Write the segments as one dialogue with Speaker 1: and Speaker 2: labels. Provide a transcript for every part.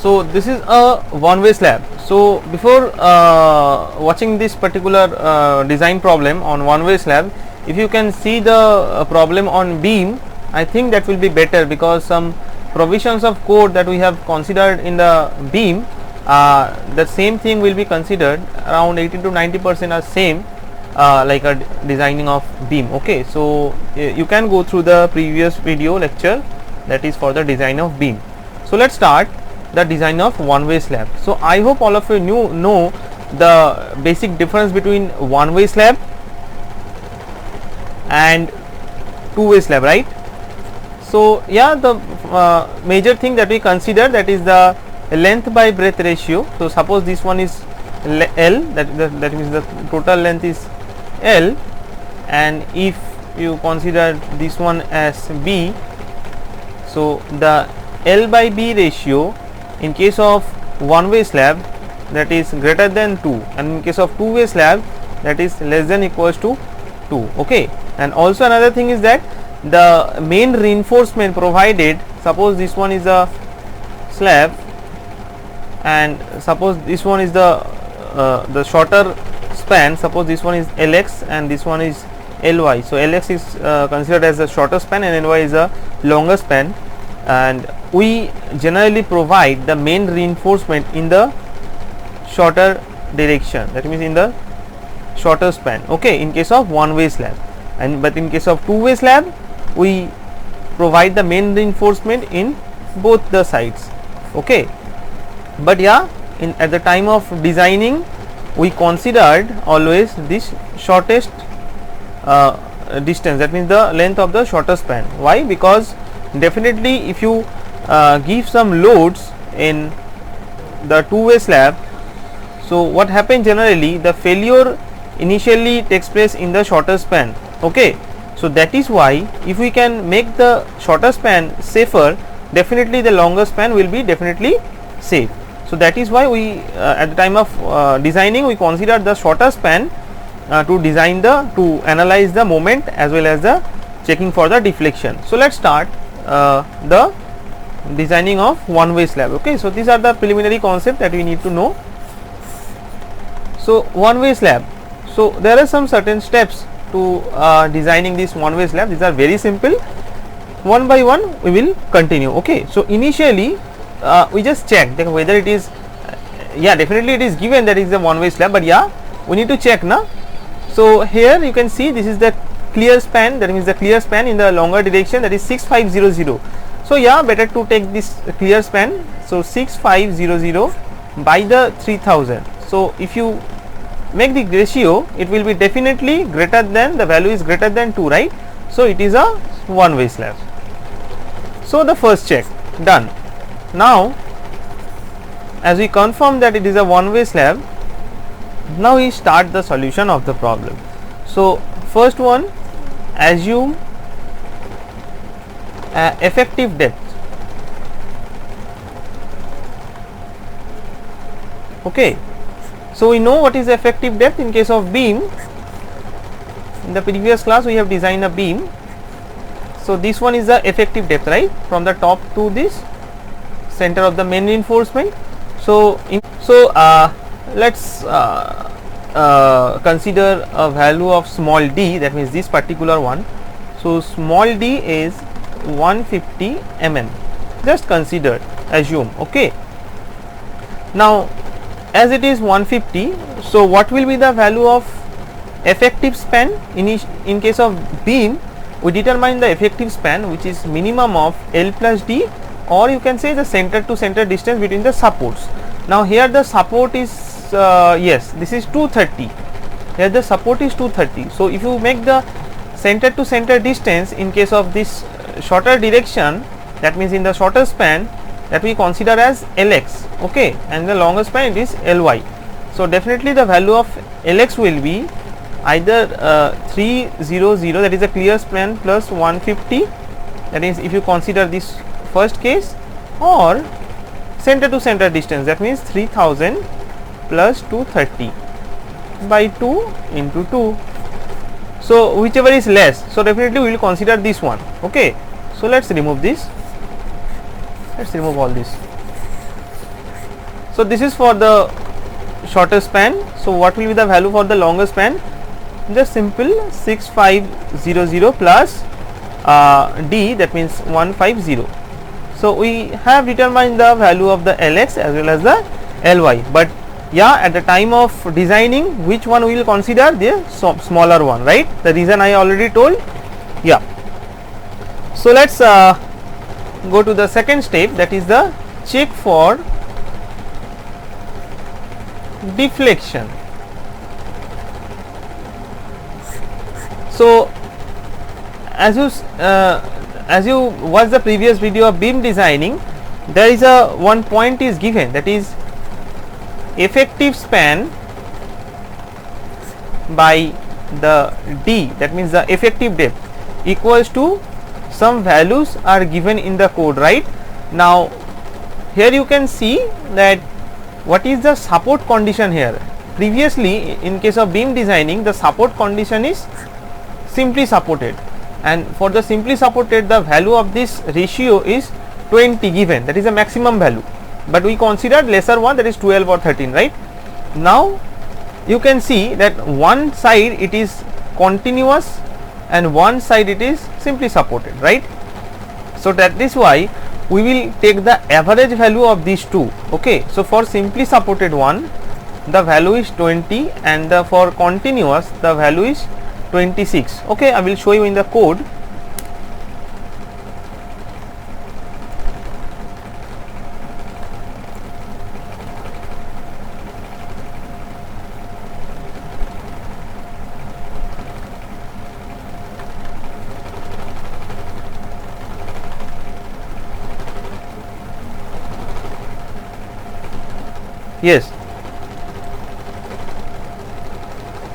Speaker 1: So this is a one-way slab. So before watching this particular design problem on one-way slab, if you can see the problem on beam, I think that will be better, because some provisions of code that we have considered in the beam, the same thing will be considered. Around 80 to 90% are same, like a designing of beam. Okay, so you can go through the previous video lecture, that is for the design of beam. So let's start the design of one-way slab. So I hope all of you know the basic difference between one-way slab and two-way slab, right? So yeah, the major thing that we consider, that is the length by breadth ratio. So suppose this one is L, that means the total length is L, and if you consider this one as B, so the L by B ratio in case of one-way slab, that is greater than 2, and in case of two-way slab, that is less than equals to 2. Okay, and also another thing is that the main reinforcement provided, suppose this one is a slab and suppose this one is the shorter span, suppose this one is Lx and this one is Ly. So Lx is considered as the shorter span and Ly is a longer span, and we generally provide the main reinforcement in the shorter direction, that means in the shorter span. Okay, in case of one-way slab, and but in case of two-way slab, we provide the main reinforcement in both the sides. Okay, but yeah, at the time of designing, we considered always this shortest distance, that means the length of the shorter span. Why? Because definitely if you give some loads in the two-way slab, so what happens generally, the failure initially takes place in the shorter span. Okay, so that is why if we can make the shorter span safer, definitely the longer span will be definitely safe. So that is why we at the time of designing, we consider the shorter span to analyze the moment as well as the checking for the deflection. So let's start the designing of one-way slab. Okay, so these are the preliminary concept that we need to know. So one-way slab, so there are some certain steps to designing this one-way slab. These are very simple. One by one we will continue. Okay, so initially we just check that whether it is yeah, definitely it is given that it is a one-way slab, but yeah, we need to check now. So here you can see this is the clear span, that means the clear span in the longer direction, that is 6500. So yeah, better to take this clear span. So 6500 by the 3000. So if you make the ratio, it will be definitely greater than, the value is greater than 2, right? So it is a one-way slab. So the first check done. Now as we confirm that it is a one-way slab, now we start the solution of the problem. So first one, assume effective depth. Okay, so we know what is effective depth in case of beam. In the previous class we have designed a beam. So this one is the effective depth, right, from the top to this center of the main reinforcement. So let's consider a value of small d, that means this particular one. So small d is 150 mm, just consider, assume. Okay, now as it is 150, so what will be the value of effective span? In case of beam, we determine the effective span, which is minimum of L plus D, or you can say the center to center distance between the supports. Now here the support is yes, this is 230, here the support is 230. So if you make the center to center distance in case of this shorter direction, that means in the shorter span, that we consider as Lx. Okay, and the longer span it is Ly. So definitely the value of Lx will be either 300, that is a clear span, plus 150, that is if you consider this first case, or center to center distance, that means 3000 plus 230 by 2 into 2. So whichever is less, so definitely we will consider this one. Okay, so let's remove this, let's remove all this. So this is for the shorter span. So what will be the value for the longer span? Just simple 6500 plus D, that means 150. So we have determined the value of the Lx as well as the Ly, but yeah, at the time of designing, which one we will consider? The smaller one, right? The reason I already told. Yeah. So let's go to the second step, that is the check for deflection. So as you watch the previous video of beam designing, there is a one point is given, that is effective span by the D, that means the effective depth, equals to some values are given in the code, right? Now here you can see that what is the support condition here. Previously in case of beam designing, the support condition is simply supported, and for the simply supported the value of this ratio is 20 given, that is a maximum value, but we considered lesser one, that is 12 or 13, right? Now you can see that one side it is continuous and one side it is simply supported, right? So that is why we will take the average value of these two. Okay, so for simply supported one the value is 20 and for continuous the value is 26. Okay, I will show you in the code. Yes,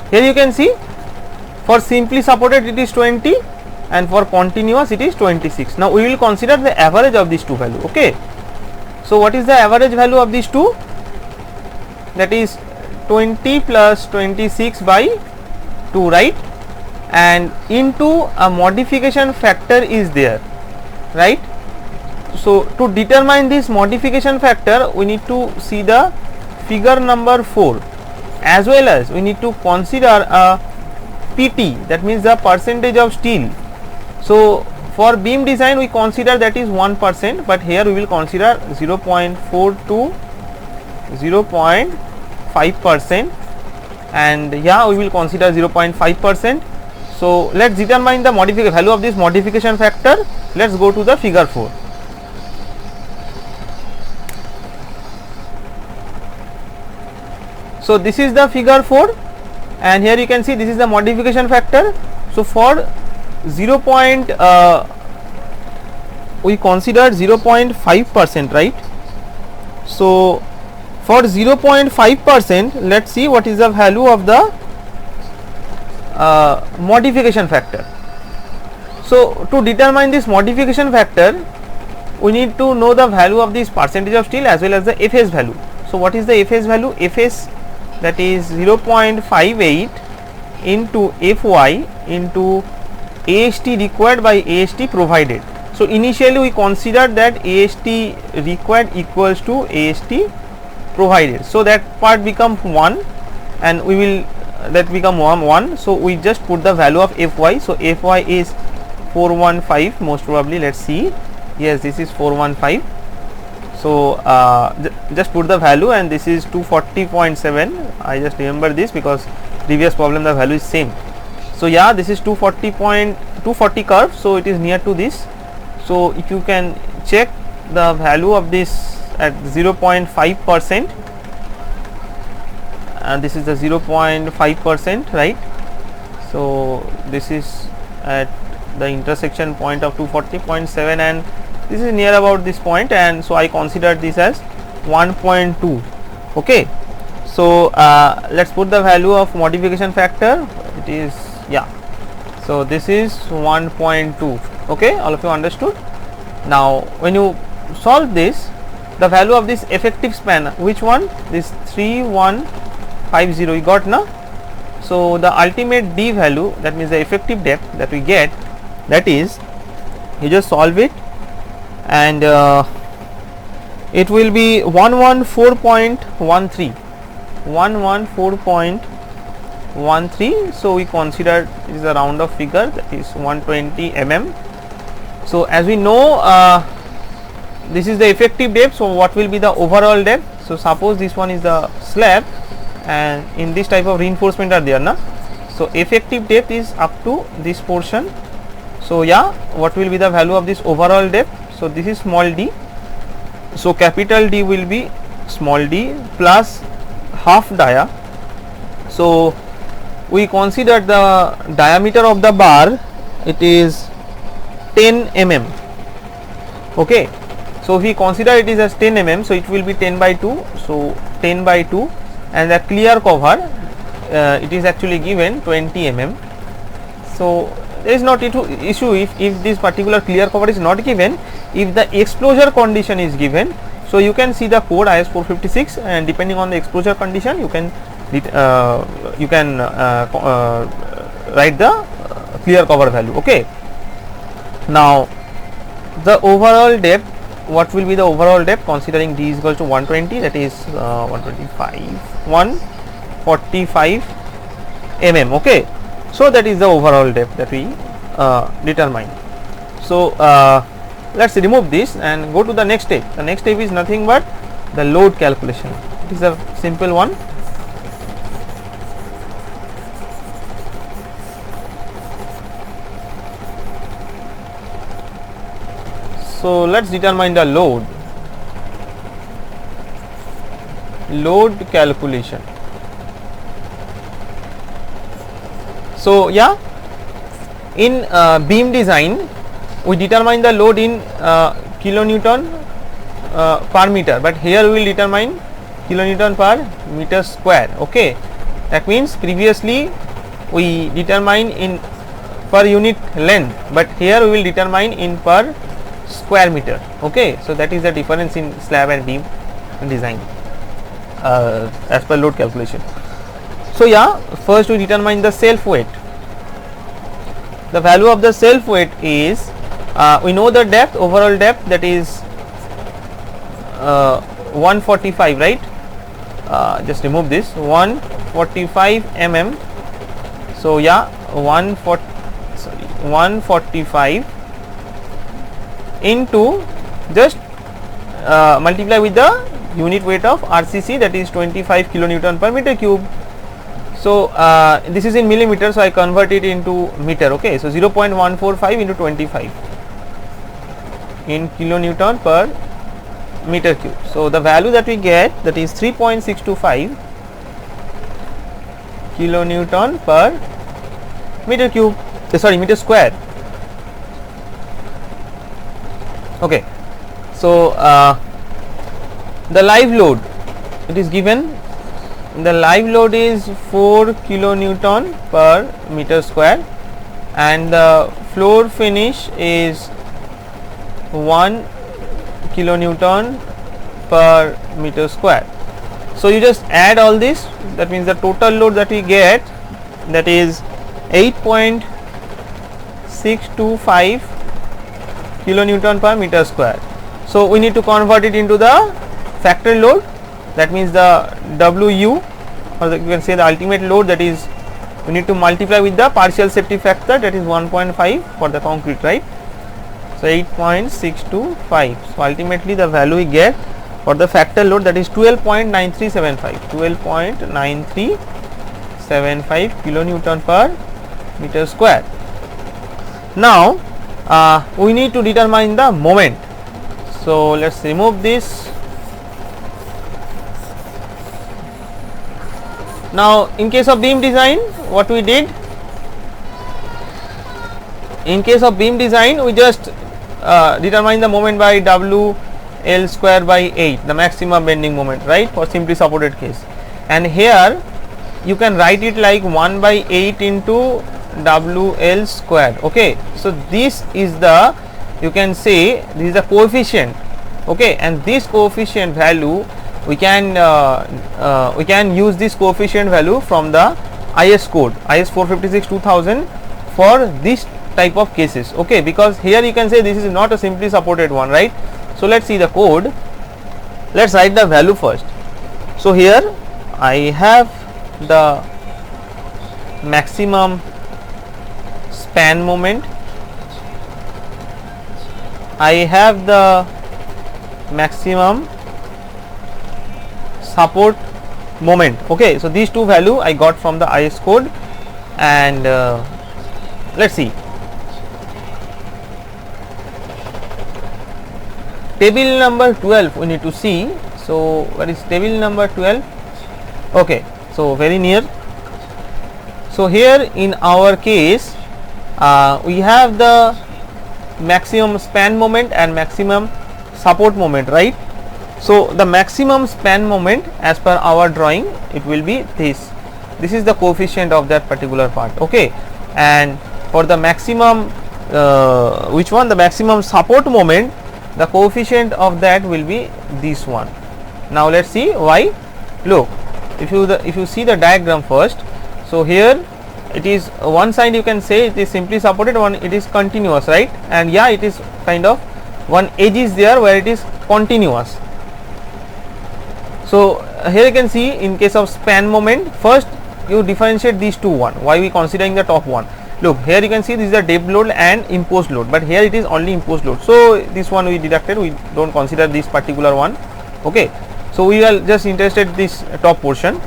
Speaker 1: here you can see for simply supported it is 20 and for continuous it is 26. Now we will consider the average of these two values. Okay, so what is the average value of these two? That is 20 plus 26 by 2, right? And into a modification factor is there, right? So to determine this modification factor we need to see the figure number 4, as well as we need to consider a PT, that means the percentage of steel. So for beam design we consider that is 1%, but here we will consider 0.4 to 0.5%, and yeah, we will consider 0.5%. So let's determine the value of this modification factor. Let's go to the figure 4. So this is the figure 4, and here you can see this is the modification factor. So for we considered 0.5%, right? So for 0.5%, let's see what is the value of the modification factor. So to determine this modification factor, we need to know the value of this percentage of steel as well as the FS value. So what is the FS value? FS, that is 0.58 into Fy into AST required by AST provided. So initially we considered that AST required equals to AST provided, so that part becomes 1 and we will that become 1. So we just put the value of Fy. So Fy is 415 most probably. Let's see. Yes, this is 415. So just put the value, and this is 240.7. I just remember this because previous problem the value is same. So yeah, this is 240 curve, so it is near to this. So if you can check the value of this at 0.5%, and this is the 0.5%, right? So this is at the intersection point of 240.7, and this is near about this point, and so I considered this as 1.2. Okay, so let's put the value of modification factor. It is, yeah, so this is 1.2. okay, all of you understood. Now when you solve this, the value of this effective span, which one? This 3150 you got, na? So the ultimate D value, that means the effective depth that we get, that is, you just solve it, and it will be 114.13, 114.13. so we consider it is a round of figure, that is 120 mm. So as we know, this is the effective depth, so what will be the overall depth? So suppose this one is the slab and in this type of reinforcement are there na, so effective depth is up to this portion. So yeah, what will be the value of this overall depth? So this is small d, so capital D will be small d plus half dia. So we consider the diameter of the bar, it is 10 mm. Okay, so if we consider it is as 10 mm, so it will be 10 by 2, so 10 by 2, and the clear cover it is actually given 20 mm. So there is not issue if this particular clear cover is not given, if the exposure condition is given. So you can see the code IS 456, and depending on the exposure condition you can write the clear cover value. Okay, now the overall depth, what will be the overall depth considering d is equal to 120, that is 145 mm. Okay, so that is the overall depth that we determine. So let's remove this and go to the next step. The next step is nothing but the load calculation. It is a simple one. So let's determine the load calculation. So yeah, in beam design we determine the load in kilonewton per meter, but here we will determine kilonewton per meter square. Okay, that means previously we determine in per unit length, but here we will determine in per square meter. Okay, so that is the difference in slab and beam design as per load calculation. So yeah, first we determine the self weight. The value of the self weight is we know the depth, overall depth, that is 145, right? Just remove this, 145 mm. So yeah, 145 into, just multiply with the unit weight of RCC, that is 25 kilonewton per meter cube. So this is in millimeter, so I convert it into meter. Okay, so 0.145 into 25 in kilonewton per meter cube. So the value that we get, that is 3.625 kilonewton per meter cube, sorry, meter square. Okay, so the live load, it is given, the live load is 4 kilonewton per meter square, and the floor finish is 1 kilonewton per meter square. So you just add all this, that means the total load that we get, that is 8.625 kilonewton per meter square. So we need to convert it into the factor load, that means the WU, or you can say the ultimate load, that is we need to multiply with the partial safety factor, that is 1.5 for the concrete, right? So 8.625. So ultimately the value we get for the factor load, that is 12.9375, 12.9375 kilonewton per meter square. Now we need to determine the moment. So let's remove this. Now in case of beam design, what we did, in case of beam design we just determine the moment by W L square by 8, the maximum bending moment, right, for simply supported case. And here you can write it like 1 by 8 into WL square. Okay, so this is the, you can say this is the coefficient. Okay, and this coefficient value we can use this coefficient value from the IS code, IS 456-2000 for this type of cases. Okay, because here you can say this is not a simply supported one, right? So let's see the code. Let's write the value first. So here I have the maximum span moment, I have the maximum support moment. Okay, so these two value I got from the IS code, and let's see. Table number 12 we need to see. So what is table number 12? Okay, so very near. So here in our case we have the maximum span moment and maximum support moment, right? So the maximum span moment as per our drawing, it will be this. This is the coefficient of that particular part. Okay, and for the maximum which one, the maximum support moment, the coefficient of that will be this one. Now let's see why. Look, if you see the diagram first, so here it is one side you can say it is simply supported, one it is continuous, right? And yeah, it is kind of one edge is there where it is continuous. So here you can see in case of span moment, first you differentiate these two one. Why we considering the top one? Look, here you can see this is the depth load and imposed load, but here it is only imposed load. So this one we deducted, we don't consider this particular one. Okay, so we are just interested this top portion.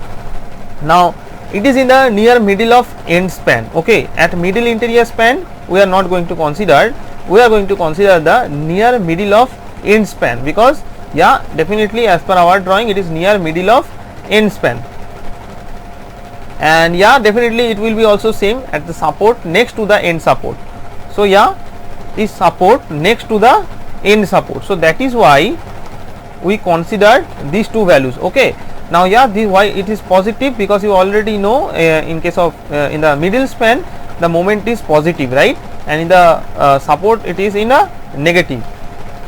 Speaker 1: Now it is in the near middle of end span. Okay, at middle interior span we are not going to consider, we are going to consider the near middle of end span, because yeah, definitely as per our drawing it is near middle of end span, and yeah, definitely it will be also same at the support next to the end support. So yeah, this support next to the end support, so that is why we consider these two values. Okay, now yeah, this why it is positive, because you already know in case of in the middle span the moment is positive, right? And in the support it is in a negative.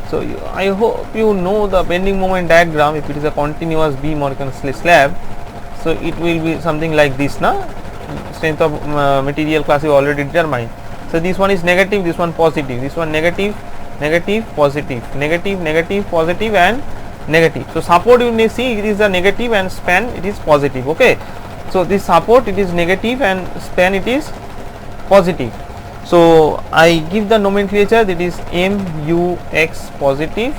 Speaker 1: So I hope you know the bending moment diagram. If it is a continuous beam or you can say slab, so it will be something like this, na? Strength of material class you already determined. So this one is negative, this one positive, this one negative, negative, positive, negative, negative, positive, and negative. So support you may see it is a negative and span it is positive. Okay, so this support it is negative and span it is positive. So I give the nomenclature, that is MUX positive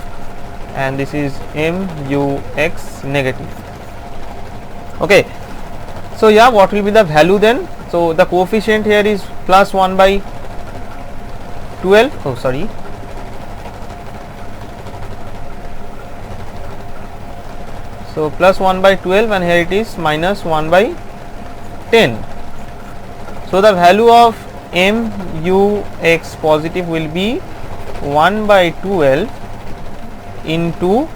Speaker 1: and this is MUX negative. Okay, so yeah, what will be the value then? So the coefficient here is plus 1 by 12. Oh sorry, so plus 1 by 12 and here it is minus 1 by 10. So the value of MUX positive will be 1 by 12 into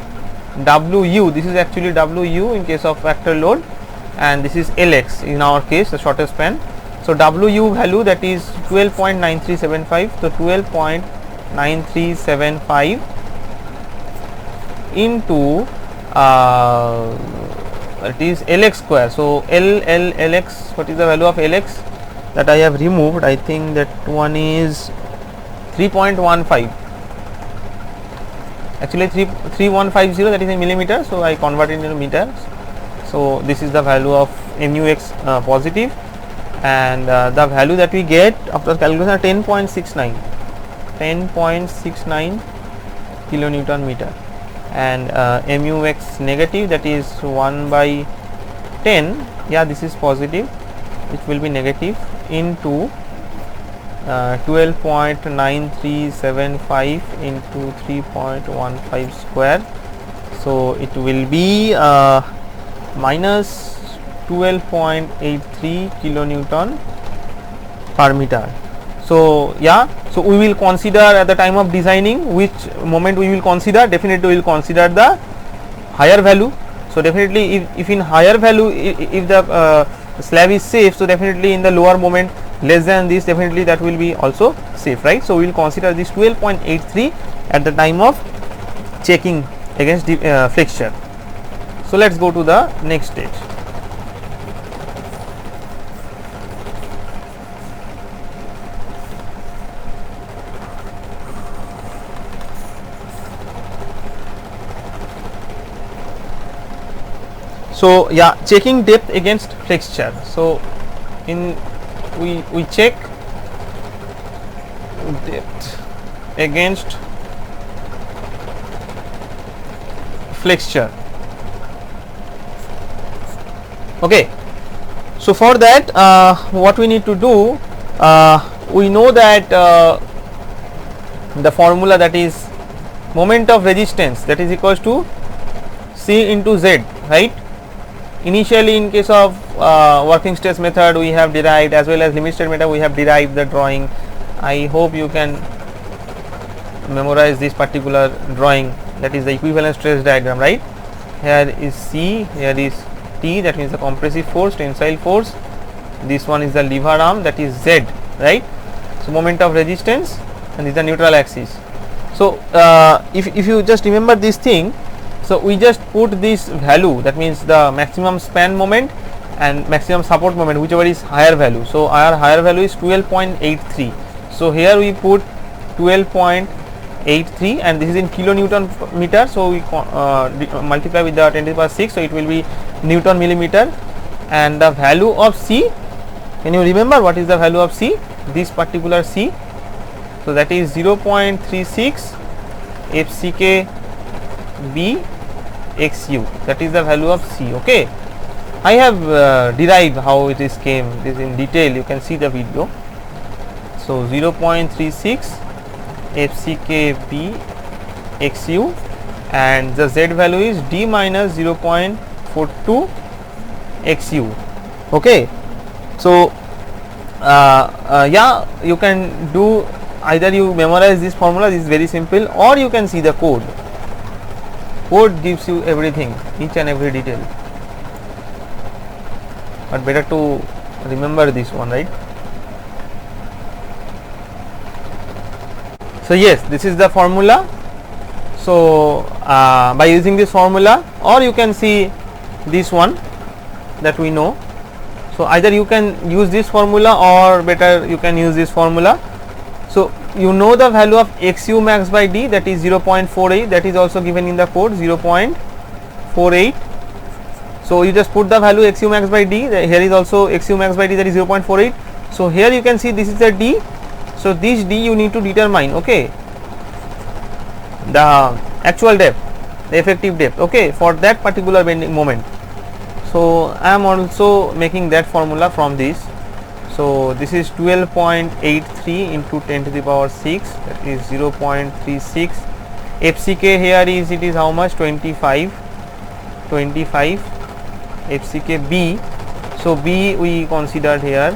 Speaker 1: WU. This is actually WU in case of factor load, and this is LX in our case, the shortest span. So WU value, that is 12.9375. So 12.9375 into it is LX square. So LX, what is the value of LX that I have removed? I think that one is 3.15. Actually 3150, that is in millimeter, so I converted into meters. So this is the value of MUX positive, and the value that we get after calculation are 10.69 kilonewton meter, and MUX negative, that is 1 by 10. Yeah, this is positive, which will be negative, into 12.9375 into 3.15 square. So it will be minus 12.83 kilonewton per meter. So yeah, so we will consider at the time of designing which moment we will consider. Definitely we will consider the higher value. So definitely if in higher value, if the slab is safe, so definitely in the lower moment less than this, definitely that will be also safe, right? So we will consider this 12.83 at the time of checking against flexure. So let's go to the next stage. So yeah, checking depth against flexure. So in we check depth against flexure. Okay, so for that what we need to do, we know that the formula, that is moment of resistance, that is equals to C into Z, right? Initially in case of working stress method we have derived, as well as limit state method we have derived the drawing. I hope you can memorize this particular drawing, that is the equivalent stress diagram, right? Here is C, here is T, that means the compressive force, tensile force. This one is the lever arm, that is Z, right? So moment of resistance, and this is the neutral axis. So if you just remember this thing, so we just put this value, that means the maximum span moment and maximum support moment, whichever is higher value. So our higher value is 12.83. So here we put 12.83, and this is in kilonewton meter. So we multiply with the 10 to the power 6. So it will be Newton millimeter, and the value of C. Can you remember what is the value of C? This particular C. So that is 0.36 FCK B XU. That is the value of C. Okay, I have derived how it is came. It is in detail. You can see the video. So 0.36 FCK B XU, and the Z value is D minus 0.42 XU. Okay, so yeah, you can do, either you memorize this formula, this is very simple, or you can see the code. Code gives you everything, each and every detail, but better to remember this one, right? So yes, this is the formula. So by using this formula, or you can see this one that we know. So either you can use this formula, or better you can use this formula. So you know the value of XU max by D, that is 0.48, that is also given in the code, 0.48. So you just put the value XU max by D, here is also XU max by D, that is 0.48. So here you can see this is the D. So this D you need to determine, okay, the actual depth, the effective depth, okay, for that particular bending moment. So I am also making that formula from this. So this is 12.83 into 10 to the power 6, that is 0.36. FCK here is, it is how much, 25 FCK B. So B we considered here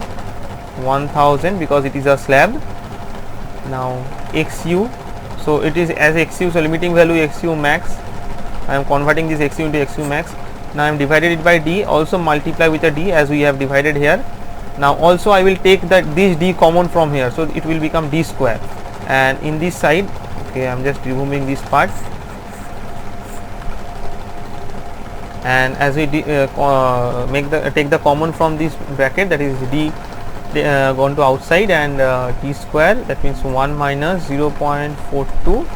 Speaker 1: 1000 because it is a slab. Now XU, so it is as XU, so limiting value XU max. I am converting this XU into XU max. Now I am divided it by D, also multiply with a D as we have divided here. Now also I will take that this D common from here, so it will become D square, and in this side, okay, I am just removing this part, and as we take the common from this bracket, that is D gone to outside, and D square, that means 1 minus 0.42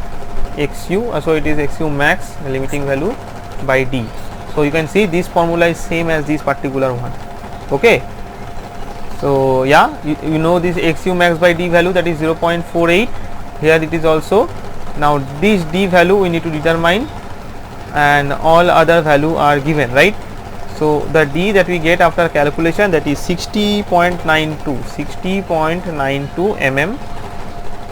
Speaker 1: XU, so it is XU max, the limiting value, by D. So you can see this formula is same as this particular one. Okay, so yeah, you know this XU max by D value, that is 0.48. Here it is also. Now this D value we need to determine, and all other value are given, right? So the D that we get after calculation, that is 60.92 mm.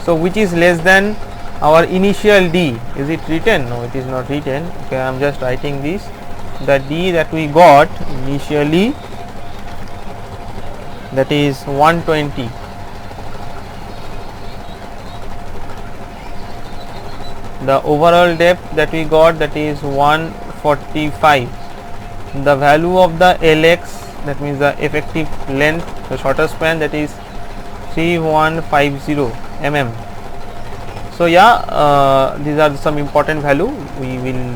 Speaker 1: So which is less than our initial D. Is it written? No, it is not written. Okay, I am just writing this. The D that we got initially, that is 120. The overall depth that we got, that is 145. The value of the LX, that means the effective length, the shorter span, that is 3150 mm. So yeah, these are some important value we will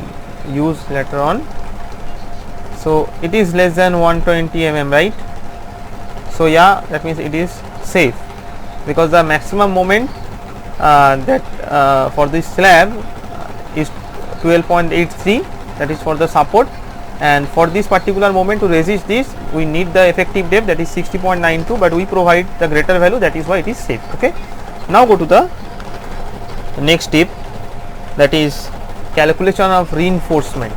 Speaker 1: use later on. So it is less than 120 mm, right? So yeah, that means it is safe, because the maximum moment that for this slab is 12.83, that is for the support, and for this particular moment to resist this we need the effective depth, that is 60.92, but we provide the greater value, that is why it is safe. Okay. Now go to the next step, that is calculation of reinforcement.